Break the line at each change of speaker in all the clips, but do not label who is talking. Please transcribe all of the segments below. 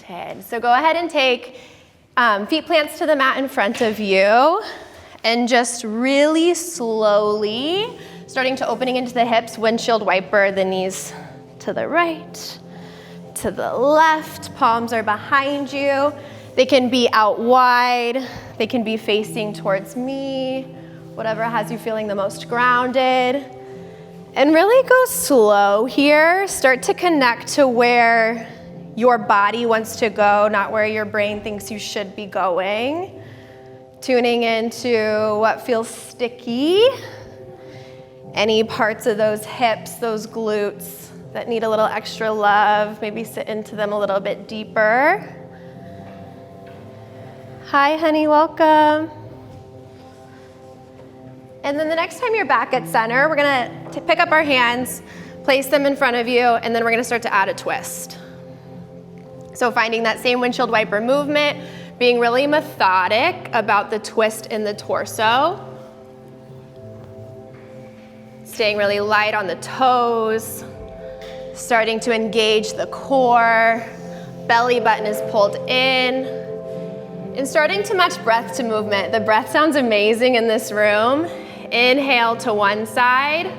planted. So go ahead and take feet plants to the mat in front of you, and just really slowly, starting to opening into the hips, windshield wiper the knees to the right, to the left, palms are behind you. They can be out wide, they can be facing towards me, whatever has you feeling the most grounded. And really go slow here. Start to connect to where your body wants to go, not where your brain thinks you should be going. Tuning into what feels sticky. Any parts of those hips, those glutes that need a little extra love, maybe sit into them a little bit deeper. Hi, honey, welcome. And then the next time you're back at center, we're gonna pick up our hands, place them in front of you, and then we're gonna start to add a twist. So finding that same windshield wiper movement, being really methodic about the twist in the torso. Staying really light on the toes, starting to engage the core, belly button is pulled in, and starting to match breath to movement. The breath sounds amazing in this room. Inhale to one side,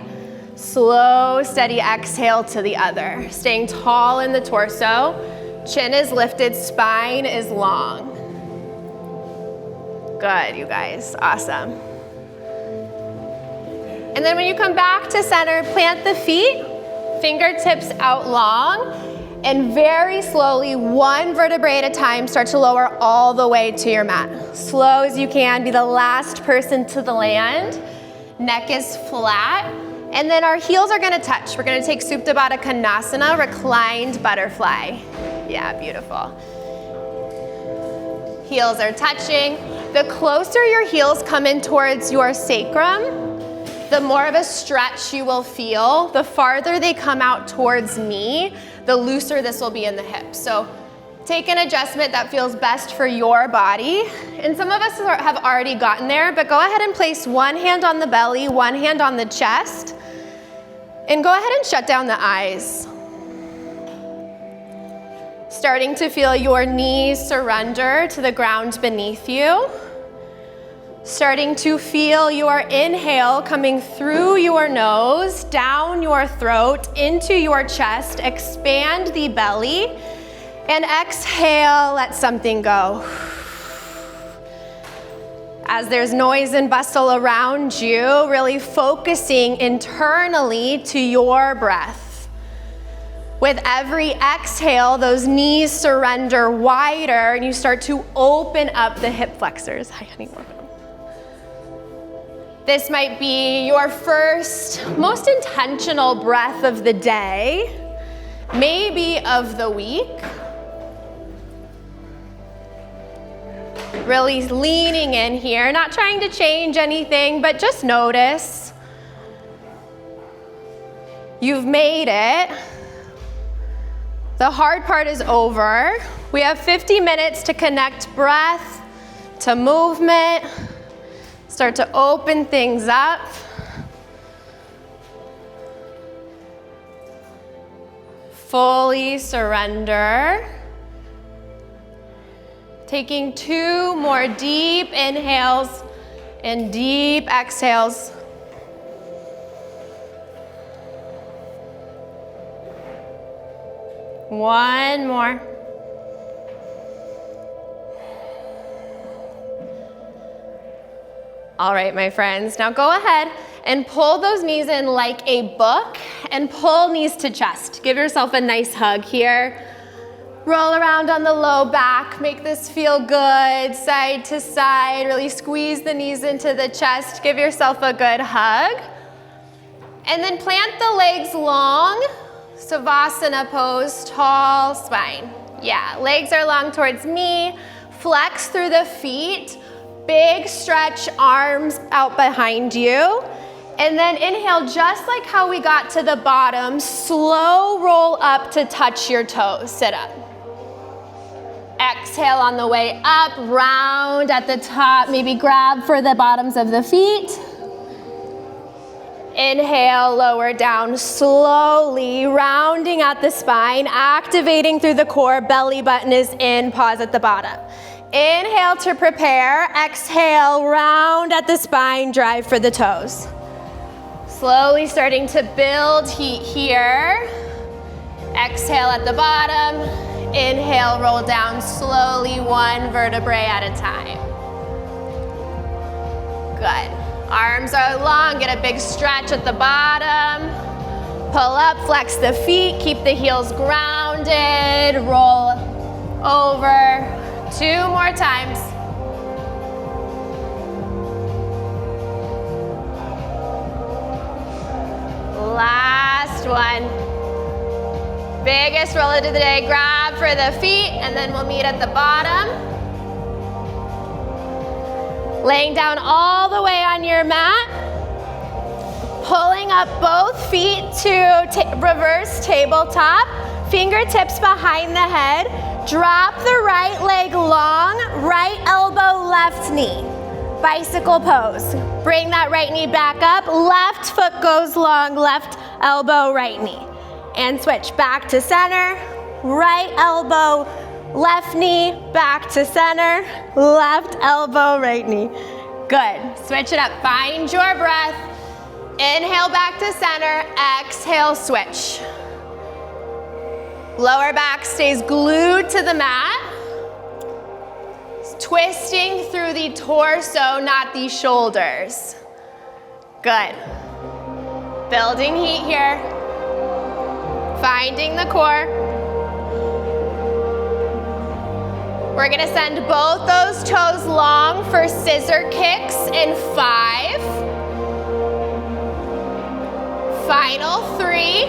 slow, steady exhale to the other. Staying tall in the torso, chin is lifted, spine is long. Good, you guys, awesome. And then when you come back to center, plant the feet, fingertips out long, and very slowly, one vertebrae at a time, start to lower all the way to your mat. Slow as you can, be the last person to the land. Neck is flat, and then our heels are gonna touch. We're gonna take Supta Baddha Konasana, reclined butterfly. Yeah, beautiful. Heels are touching. The closer your heels come in towards your sacrum, the more of a stretch you will feel. The farther they come out towards me, the looser this will be in the hips. So take an adjustment that feels best for your body. And some of us have already gotten there, but go ahead and place one hand on the belly, one hand on the chest, and go ahead and shut down the eyes. Starting to feel your knees surrender to the ground beneath you. Starting to feel your inhale coming through your nose, down your throat, into your chest. Expand the belly. And exhale, let something go. As there's noise and bustle around you, really focusing internally to your breath. With every exhale, those knees surrender wider and you start to open up the hip flexors. Hi, honey. This might be your first, most intentional breath of the day, maybe of the week. Really leaning in here, not trying to change anything, but just notice. You've made it. The hard part is over. We have 50 minutes to connect breath to movement. Start to open things up. Fully surrender. Taking 2 more deep inhales and deep exhales. One more. All right, my friends, now go ahead and pull those knees in like a book and pull knees to chest. Give yourself a nice hug here. Roll around on the low back, make this feel good, side to side. Really squeeze the knees into the chest. Give yourself a good hug. And then plant the legs long. Savasana pose, tall spine. Yeah, legs are long towards me. Flex through the feet. Big stretch, arms out behind you. And then inhale, just like how we got to the bottom, slow roll up to touch your toes, sit up. Exhale on the way up, round at the top, maybe grab for the bottoms of the feet. Inhale, lower down slowly, rounding out the spine, activating through the core, belly button is in, pause at the bottom. Inhale to prepare, exhale, round at the spine, drive for the toes. Slowly starting to build heat here. Exhale at the bottom, inhale, roll down slowly, one vertebrae at a time. Good. Arms are long, get a big stretch at the bottom. Pull up, flex the feet, keep the heels grounded, roll over. 2 more times. Last one. Biggest roll of the day, grab for the feet, and then we'll meet at the bottom. Laying down all the way on your mat. Pulling up both feet to reverse tabletop. Fingertips behind the head. Drop the right leg long, right elbow, left knee. Bicycle pose. Bring that right knee back up. Left foot goes long, left elbow, right knee. And switch back to center. Right elbow, left knee, back to center, left elbow, right knee. Good. Switch it up. Find your breath. Inhale back to center. Exhale, switch. Lower back stays glued to the mat. Twisting through the torso, not the shoulders. Good. Building heat here. Finding the core. We're gonna send both those toes long for scissor kicks in 5. Final 3.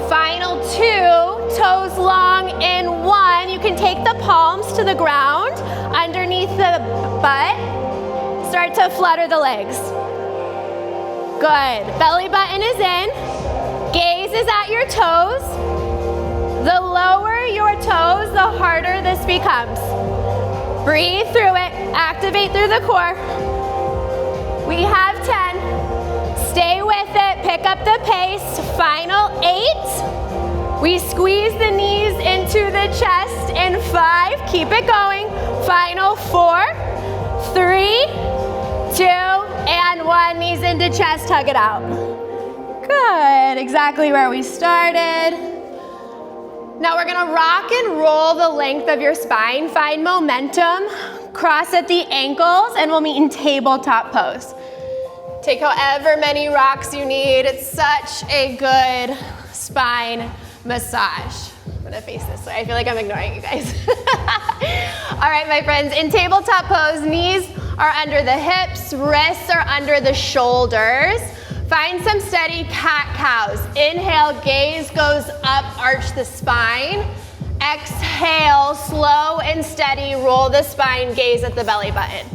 Final 2, toes long in 1. You can take the palms to the ground underneath the butt. Start to flutter the legs. Good. Belly button is in. Gaze is at your toes. The lower your toes, the harder this becomes. Breathe through it. Activate through the core. We have 10. Stay with it. Pick up the pace. Final 8. We squeeze the knees into the chest in 5. Keep it going. Final 4, 3, 2, and 1. Knees into chest. Hug it out. Good. Exactly where we started. Now we're gonna rock and roll the length of your spine. Find momentum. Cross at the ankles, and we'll meet in tabletop pose. Take however many rocks you need. It's such a good spine massage. I'm gonna face this way. I feel like I'm ignoring you guys. All right, my friends, in tabletop pose, knees are under the hips, wrists are under the shoulders. Find some steady cat-cows. Inhale, gaze goes up, arch the spine. Exhale, slow and steady, roll the spine, gaze at the belly button.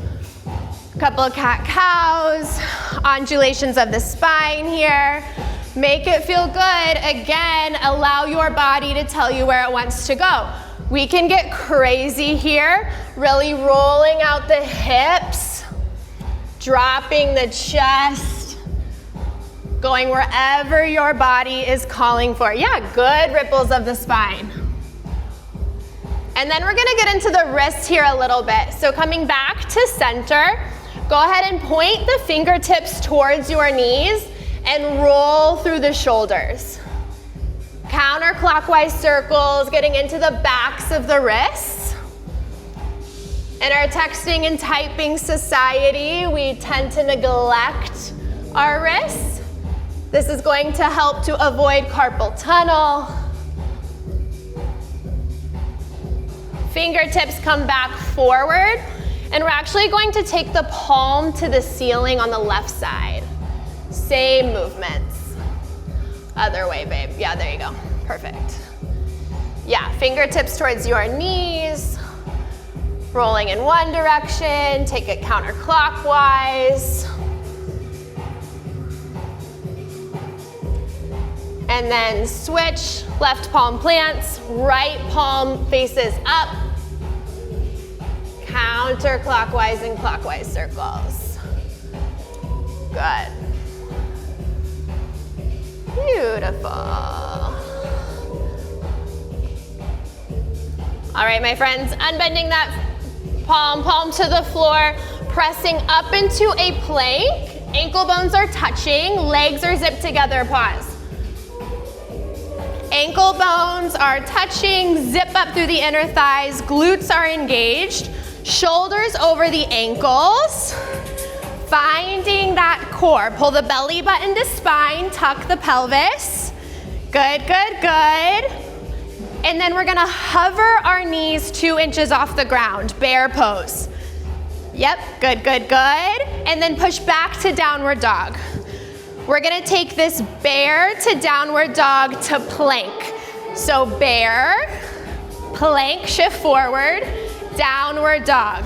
Couple of cat-cows, undulations of the spine here. Make it feel good. Again, allow your body to tell you where it wants to go. We can get crazy here, really rolling out the hips, dropping the chest, going wherever your body is calling for. Yeah, good ripples of the spine. And then we're gonna get into the wrists here a little bit. So coming back to center, go ahead and point the fingertips towards your knees and roll through the shoulders. Counterclockwise circles, getting into the backs of the wrists. In our texting and typing society, we tend to neglect our wrists. This is going to help to avoid carpal tunnel. Fingertips come back forward, and we're actually going to take the palm to the ceiling on the left side. Same movements. Other way, babe. Yeah, there you go. Perfect. Yeah, fingertips towards your knees. Rolling in one direction, take it counterclockwise. And then switch, left palm plants, right palm faces up. Counterclockwise and clockwise circles. Good. Beautiful. All right, my friends, unbending that palm to the floor, pressing up into a plank. Ankle bones are touching, legs are zipped together, pause. Ankle bones are touching, zip up through the inner thighs, glutes are engaged, shoulders over the ankles, finding that core. Pull the belly button to spine, tuck the pelvis. Good, good, good. And then we're gonna hover our knees 2 inches off the ground, bear pose. Yep, good, good, good. And then push back to downward dog. We're gonna take this bear to downward dog to plank. So bear, plank, shift forward, downward dog.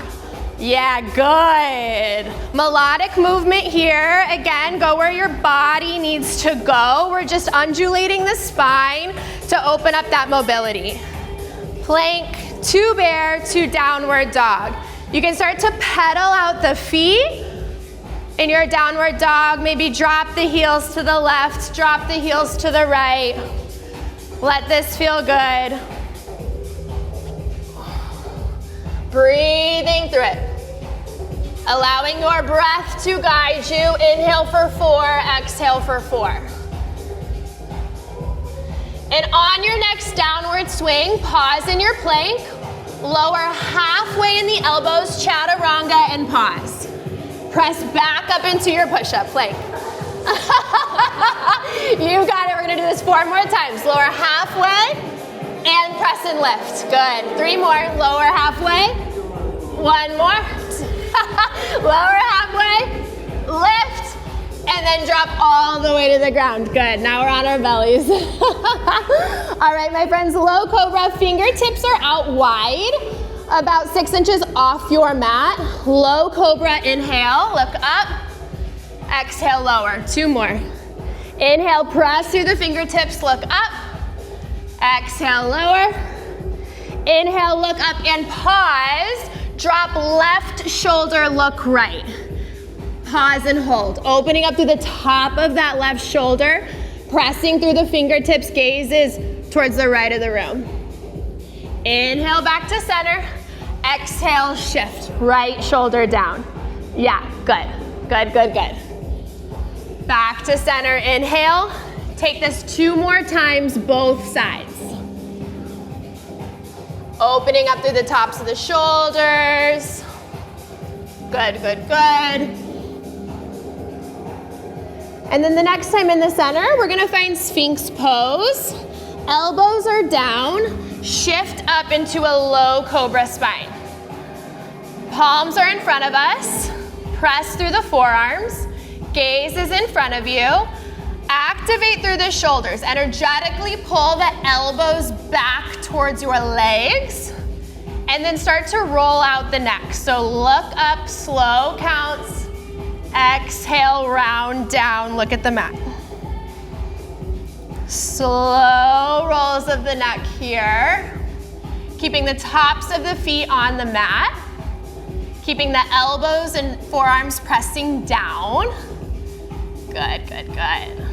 Yeah, good. Melodic movement here. Again, go where your body needs to go. We're just undulating the spine to open up that mobility. Plank, to bear, to downward dog. You can start to pedal out the feet. In your downward dog, maybe drop the heels to the left, drop the heels to the right. Let this feel good. Breathing through it. Allowing your breath to guide you. Inhale for 4, exhale for 4. And on your next downward swing, pause in your plank, lower halfway in the elbows, chaturanga, and pause. Press back up into your push-up plank. You got it, we're gonna do this 4 more times. Lower halfway, and press and lift. Good, 3 more, lower halfway. 1 more, lower halfway, lift, and then drop all the way to the ground. Good, now we're on our bellies. All right, my friends, low cobra, fingertips are out wide, about 6 inches off your mat. Low cobra, inhale, look up, exhale, lower. 2 more. Inhale, press through the fingertips, look up, exhale, lower. Inhale, look up and pause. Drop left shoulder, look right. Pause and hold. Opening up through the top of that left shoulder, pressing through the fingertips, gazes towards the right of the room. Inhale, back to center. Exhale, shift. Right shoulder down. Yeah, good. Good, good, good. Back to center, inhale. Take this 2 more times, both sides. Opening up through the tops of the shoulders. Good, good, good. And then the next time in the center, we're gonna find Sphinx pose. Elbows are down, shift up into a low cobra spine. Palms are in front of us, press through the forearms, gaze is in front of you. Activate through the shoulders. Energetically pull the elbows back towards your legs and then start to roll out the neck. So look up, slow counts. Exhale, round down, look at the mat. Slow rolls of the neck here. Keeping the tops of the feet on the mat. Keeping the elbows and forearms pressing down. Good, good, good.